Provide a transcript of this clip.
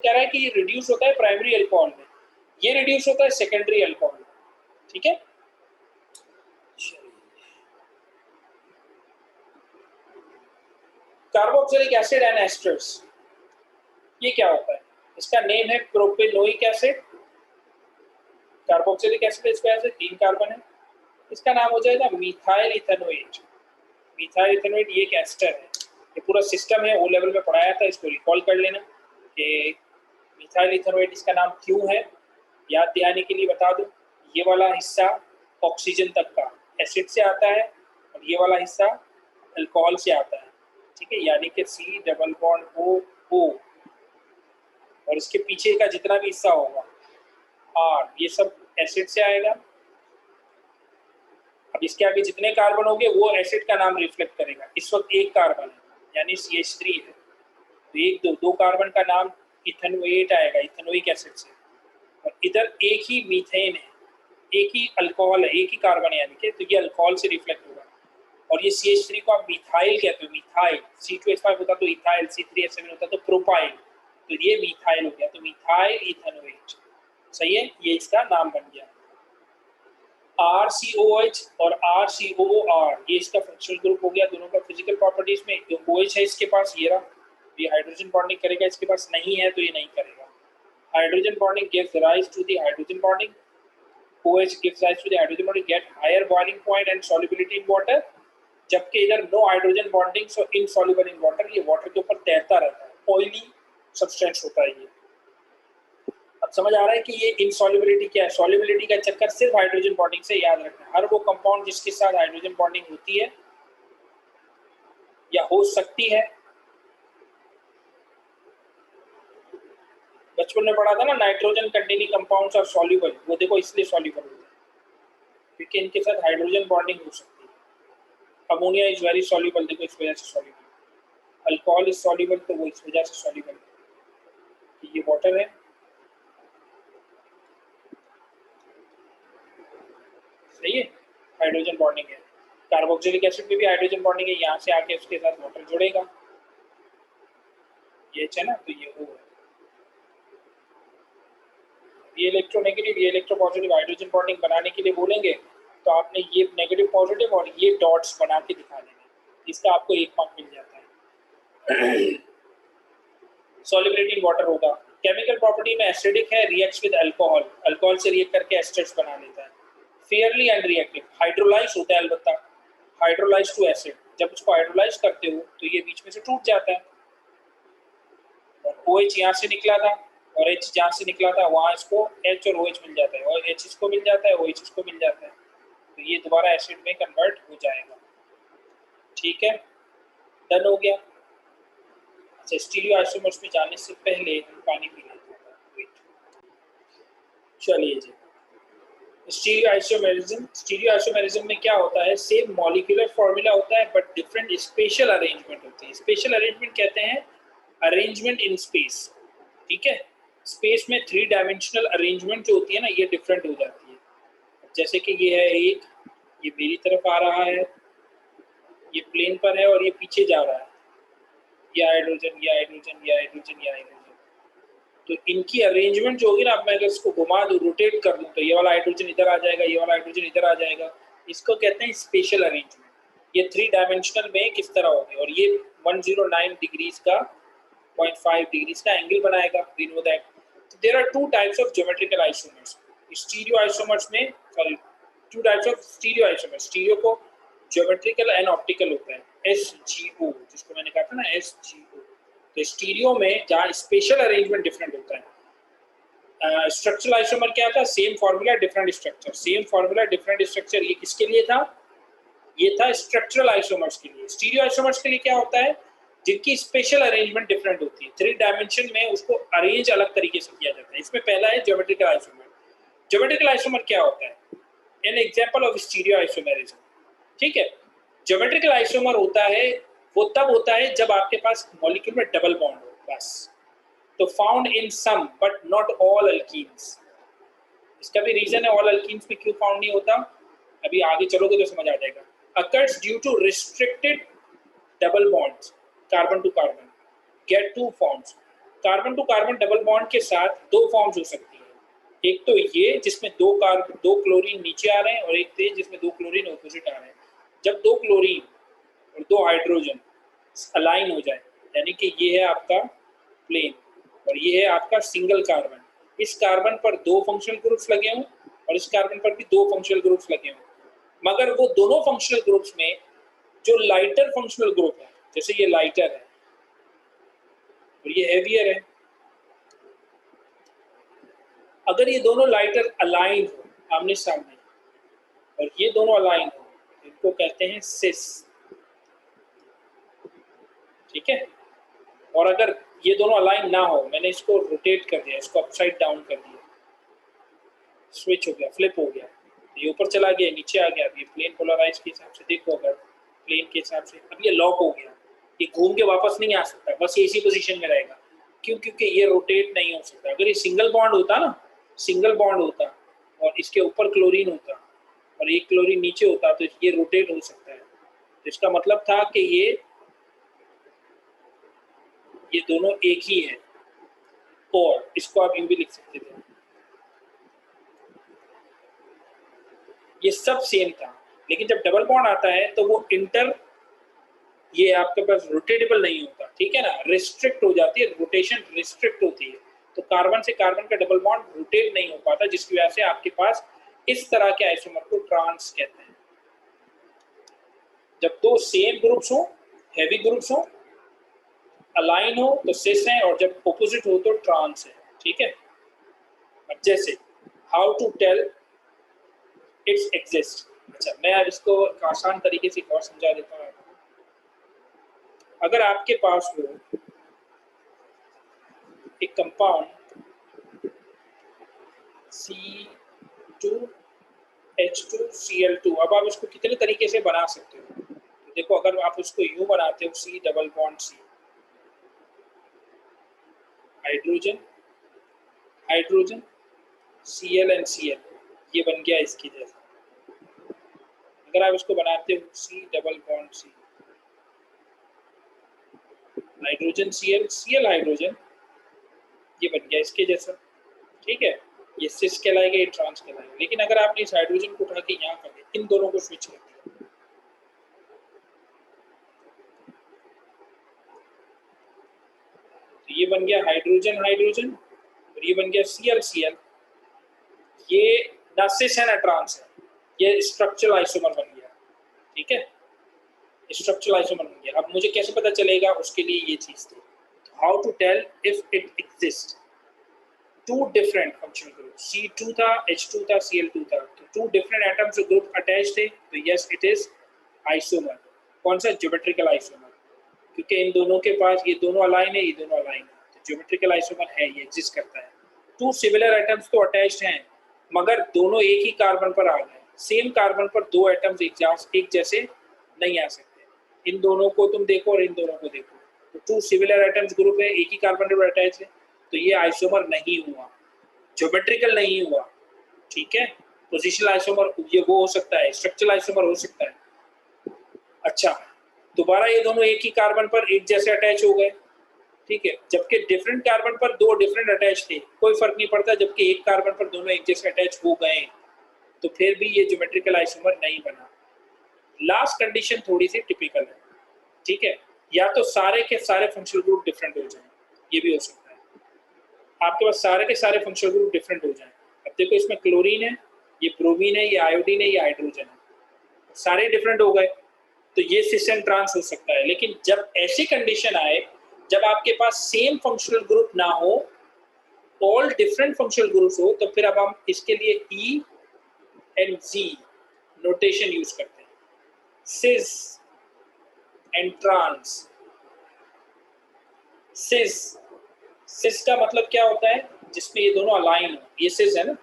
कह रहा है कि ये रिड्यूस होता है प्राइमरी अल्कोहल में, ये रिड्यूस होता है सेकेंडरी अल्कोहल में। ठीक है, कार्बोक्सिलिक एसिड एंड एस्टर्स, ये क्या होता है? इसका नेम है प्रोपेनोइक एसिड। कार्बोक्सिलिक एसिड इसका ऐसे 3 कार्बन है, इसका नाम हो जाएगा मिथाइल इथेनोएट। मिथाइल इथेनोएट ये एक एस्टर है, ये पूरा सिस्टम है, ओ लेवल में पढ़ाया था, इसको रिकॉल कर लेना कि मिथाइल इथेनोएट इसका नाम क्यों है। याद दिलाने के लिए बता दूं, ये वाला हिस्सा ऑक्सीजन तक का एसिड से आता है और ये वाला हिस्सा अल्कोहल से आता है। ठीक है, यानी कि C डबल बॉन्ड O और इसके पीछे का जितना भी हिस्सा होगा R, ये सब एसिड से आएगा। अब इसके आगे जितने कार्बन होंगे वो एसिड का नाम रिफ्लेक्ट करेगा। इस वक्त एक कार्बन है यानी CH3 है, तो दो कार्बन का नाम इथेनोएट आएगा, इथेनोइक एसिड से। और इधर एक ही मीथेन है, एक ही अल्कोहल है, एक ही कार्बन है, यानी कि तो ये अल्कोहल से रिफ्लेक्ट होगा। और ये CH3 को आप मिथाइल कहते हो, मिथाइल। C2H5 होता तो इथाइल, C3H7 होता तो प्रोपाइल, तो ये मिथाइल हो गया, तो मिथाइल इथेनोएट। सही है, ये इसका नाम बन गया। RCOH और RCOOR, ये इसका फंक्शनल ग्रुप हो गया दोनों का फिजिकल प्रॉपर्टीज में। जो OH है इसके पास ये रहा, ये हाइड्रोजन बॉन्डिंग करेगा, इसके पास नहीं है तो ये नहीं करेगा। Hydrogen bonding gives rise to the hydrogen bonding, OH gives rise to the hydrogen bonding, get higher boiling point and solubility in water, जबकि इधर no hydrogen bonding so insoluble in water, ये वाटर के ऊपर तैरता रहता है, oily substance होता है ये। अब समझ आ रहा है कि ये इनसॉल्युबिलिटी क्या है? सॉल्युबिलिटी का चक्कर सिर्फ हाइड्रोजन बॉन्डिंग से, याद रखना। हर वो कंपाउंड जिसके साथ हाइड्रोजन बॉन्डिंग होती है या हो सकती है, बचपन में पढ़ा था ना, nitrogen containing compounds are soluble, वो देखो इसलिए सॉल्युबल होते हैं क्योंकि इनके साथ हाइड्रोजन बॉन्डिंग हो सकती है। अमोनिया इज वेरी सॉल्युबल, देखो इस वजह से सॉल्युबल। अल्कोहल इज सॉल्युबल, तो वो इस वजह से सॉल्युबल। ये वाटर है, सही है, हाइड्रोजन बॉन्डिंग है। कार्बोक्सिलिक एसिड में भी हाइड्रोजन बॉन्डिंग है, यहाँ से आके उसके साथ वाटर जुड़ेगा, ये है ना, तो ये O है। ये इलेक्ट्रोनेगेटिव, ये इलेक्ट्रोपॉजिटिव, हाइड्रोजन बॉन्डिंग बनाने के लिए बोलेंगे तो आपने ये नेगेटिव पॉजिटिव और ये डॉट्स बना के दिखा देना, इसका आपको 1 मार्क मिल जाता है। सॉल्युबिलिटी इन वाटर होगा। केमिकल प्रॉपर्टी में एसिडिक है, रिएक्ट्स विद अल्कोहल, अल्कोहल से रिएक्ट करके एस्टर्स बना लेता है। फेयरली अनरिएक्टिव, हाइड्रोलाइज होता है, अलबत्ता हाइड्रोलाइज टू एसिड, जब उसको हाइड्रोलाइज करते हो तो ये बीच में से टूट जाता है। और OH यहाँ से निकला था और H जहाँ से निकला था वहाँ इसको H और OH मिल जाता है, और H इसको मिल जाता है, OH इसको मिल जाता है, तो ये दोबारा एसिड में कन्वर्ट हो जाएगा। ठीक है, डन हो गया। अच्छा, स्टीरियो आइसोमर्स में जाने से पहले हम पानी पी लेते हैं। चलिए जी, स्टीरियो आइसोमेरिज्म में क्या होता है? सेम मॉलिक्यूलर फॉर्मूला होता है बट डिफरेंट स्पेशल अरेंजमेंट होती है। स्पेशल अरेंजमेंट कहते हैं अरेंजमेंट इन स्पेस। ठीक है, स्पेस में 3 डायमेंशनल अरेंजमेंट जो होती है ना, ये डिफरेंट हो जाती है। जैसे कि ये है एक, ये मेरी तरफ आ रहा है, ये प्लेन पर है और ये पीछे जा रहा है, ये हाइड्रोजन, ये हाइड्रोजन, ये हाइड्रोजन, ये हाइड्रोजन। तो इनकी अरेंजमेंट जो होगी ना, अब मैं अगर इसको घुमा दूं, रोटेट कर दूं, तो ये वाला हाइड्रोजन इधर आ जाएगा, ये वाला हाइड्रोजन इधर आ जाएगा, इसको कहते हैं स्पेशल अरेंजमेंट। ये 3 डायमेंशनल में किस तरह होगी, और ये 109 डिग्रीज का 0.5 डिग्रीज का एंगल बनाएगा, we know that. There are 2 types of geometrical isomers stereo isomers में, sorry 2 types of stereo isomers. Stereo को ज्योमेट्रिकल एंड ऑप्टिकल होता है, SGO, जिसको मैंने कहा था ना SGO। तो स्टीरियो में जहाँ स्पेशल अरेंजमेंट डिफरेंट होता है। स्ट्रक्चरल आइसोमर क्या था? Same formula different structure, same formula different structure. ये किसके लिए था? ये था स्ट्रक्चरल आइसोमर्स के लिए। स्टीरियो आइसोमर्स के लिए क्या होता है? जिनकी स्पेशल अरेंजमेंट डिफरेंट होती है, 3 डायमेंशन में उसको अरेंज अलग तरीके से किया जाता है। इसमें पहला है ज्योमेट्रिकल आइसोमर। ज्योमेट्रिकल आइसोमर क्या होता है? An example of stereo isomerism. ठीक है, ज्योमेट्रिकल आइसोमर होता है, वो तब होता है जब आपके पास मॉलिक्यूल में डबल बॉन्ड हो, बस। तो found in some but not all alkenes. इसका भी रीजन है ऑल अल्कीन्स में क्यों फाउंड नहीं होता, अभी आगे चलोगे तो समझ आ जाएगा। Occurs due to restricted double bonds, carbon to carbon, get 2 forms. Carbon to carbon double bond के साथ दो फॉर्म्स हो सकती है, एक तो ये जिसमें दो क्लोरीन नीचे आ रहे हैं, और एक थे जिसमें दो क्लोरीन ऑपोजिट आ रहे हैं। जब दो क्लोरीन और दो हाइड्रोजन अलाइन हो जाए, यानी कि ये है आपका प्लेन और ये है आपका सिंगल कार्बन, इस कार्बन पर दो फंक्शनल ग्रुप्स लगे हों और इस कार्बन पर भी दो फंक्शनल ग्रुप्स लगे हों, मगर वो दोनों फंक्शनल ग्रुप्स में जो लाइटर फंक्शनल ग्रुप है, जैसे ये लाइटर है और ये हेवियर है, अगर ये दोनों लाइटर अलाइन हो आमने सामने और ये दोनों अलाइन हो, इनको कहते हैं सिस, ठीक है। और अगर ये दोनों अलाइन ना हो, मैंने इसको रोटेट कर दिया, इसको अपसाइड डाउन कर दिया, स्विच हो गया, फ्लिप हो गया, ये ऊपर चला गया, नीचे आ गया, अब ये प्लेन पोलराइज के हिसाब से देखो, अगर प्लेन के हिसाब से अब ये लॉक हो गया, ये घूम के वापस नहीं आ सकता, बस ये इसी पोजीशन में रहेगा। क्यों? क्योंकि ये रोटेट नहीं हो सकता। अगर ये सिंगल बॉन्ड होता ना, सिंगल बॉन्ड होता और इसके ऊपर क्लोरीन होता और एक क्लोरीन नीचे होता, तो ये रोटेट हो सकता है। तो इसका मतलब था कि ये दोनों एक ही है, और इसको आप यूं भी लिख सकते थे, ये सब सेम था। लेकिन जब डबल बॉन्ड आता है तो वो ये आपके पास रोटेटेबल नहीं होता, ठीक है ना, रिस्ट्रिक्ट हो जाती है, रोटेशन रिस्ट्रिक्ट होती है, तो कार्बन से कार्बन का डबल बॉन्ड रोटेट नहीं हो पाता, जिसकी वजह से आपके पास इस तरह के आइसोमर को ट्रांस कहते हैं। जब दो सेम ग्रुप्स हो, हैवी ग्रुप्स हो, अलाइन हो तो सिस है, और जब ऑपोजिट हो तो ट्रांस है, ठीक है। अब जैसे how to tell it's exist, अच्छा मैं अब इसको आसान तरीके से और समझा देता हूँ। अगर आपके पास हो एक कंपाउंड C2H2Cl2, अब आप इसको कितने तरीके से बना सकते हो, तो देखो अगर आप उसको यूं बनाते हो, C double bond C, hydrogen hydrogen Cl and Cl, ये बन गया इसकी जैसा। अगर आप इसको बनाते हो C double bond C, hydrogen Cl, Cl hydrogen, ये बन गया इसके जैसा, ठीक है। ये सिस कहलाएगा, ये ट्रांस कहलाएगा। लेकिन अगर आपने इस हाइड्रोजन को उठा के यहाँ कर दिया, इन दोनों को स्विच कर दिया, तो ये बन गया हाइड्रोजन हाइड्रोजन और ये बन गया Cl Cl, ये ना सिस है ना ट्रांस है, ये स्ट्रक्चरल आइसोमर बन गया, ठीक है, स्ट्रक्चरल आइसोमर बन गया। अब मुझे कैसे पता चलेगा, उसके लिए ये चीज थी, how to tell if it exist two different functional group, C2 था, H2 था, Cl2 था, तो टू डिफरेंट एटम्स जो ग्रुप अटैच थे, तो यस इट इज आइसोमर। कौन सा? ज्योमेट्रिकल आइसोमर, क्योंकि इन दोनों के पास ये दोनों अलाइन है, ये दोनों अलाइन है, तो ज्योमेट्रिकल आइसोमर है, ये एग्जिस्ट करता है। टू सिमिलर एटम्स तो अटैच्ड हैं, मगर दोनों एक ही कार्बन पर आ गए, सेम कार्बन पर दो एटम्स एक जैसे नहीं आ सकते। इन दोनों को तुम देखो और इन दोनों को देखो, तो टू सिमिलर एटम्स ग्रुप है, एक ही कार्बन पर अटैच है, तो ये आइसोमर नहीं हुआ, ज्योमेट्रिकल नहीं हुआ, ठीक है। पोजिशनल आइसोमर ये वो हो सकता है, स्ट्रक्चरल आइसोमर हो सकता है। अच्छा, दोबारा ये दोनों एक ही कार्बन पर एक जैसे अटैच हो गए, ठीक है, जबकि डिफरेंट कार्बन पर दो डिफरेंट अटैच थे, कोई फर्क नहीं पड़ता, जबकि एक कार्बन पर दोनों एक जैसे अटैच हो गए, तो फिर भी ये ज्योमेट्रिकल आइसोमर नहीं बना। लास्ट कंडीशन थोड़ी सी टिपिकल है, ठीक है, या तो सारे के सारे फंक्शनल ग्रुप डिफरेंट हो जाए, ये भी हो सकता है, आपके पास सारे के सारे फंक्शनल ग्रुप डिफरेंट हो जाए। अब देखो इसमें क्लोरीन है, ये ब्रोमीन है, ये आयोडीन है, ये हाइड्रोजन है, सारे डिफरेंट हो गए, तो ये सिस एंड ट्रांस हो सकता है। लेकिन जब ऐसी कंडीशन आए जब आपके पास सेम फंक्शनल ग्रुप ना हो, ऑल डिफरेंट फंक्शनल ग्रुप्स हो, तो फिर अब हम इसके लिए E and Z notation use करते हैं, सिस एंड ट्रांस। सिस का मतलब क्या होता है? जिसमें ये दोनों अलाइन हो, ये सिस है ना,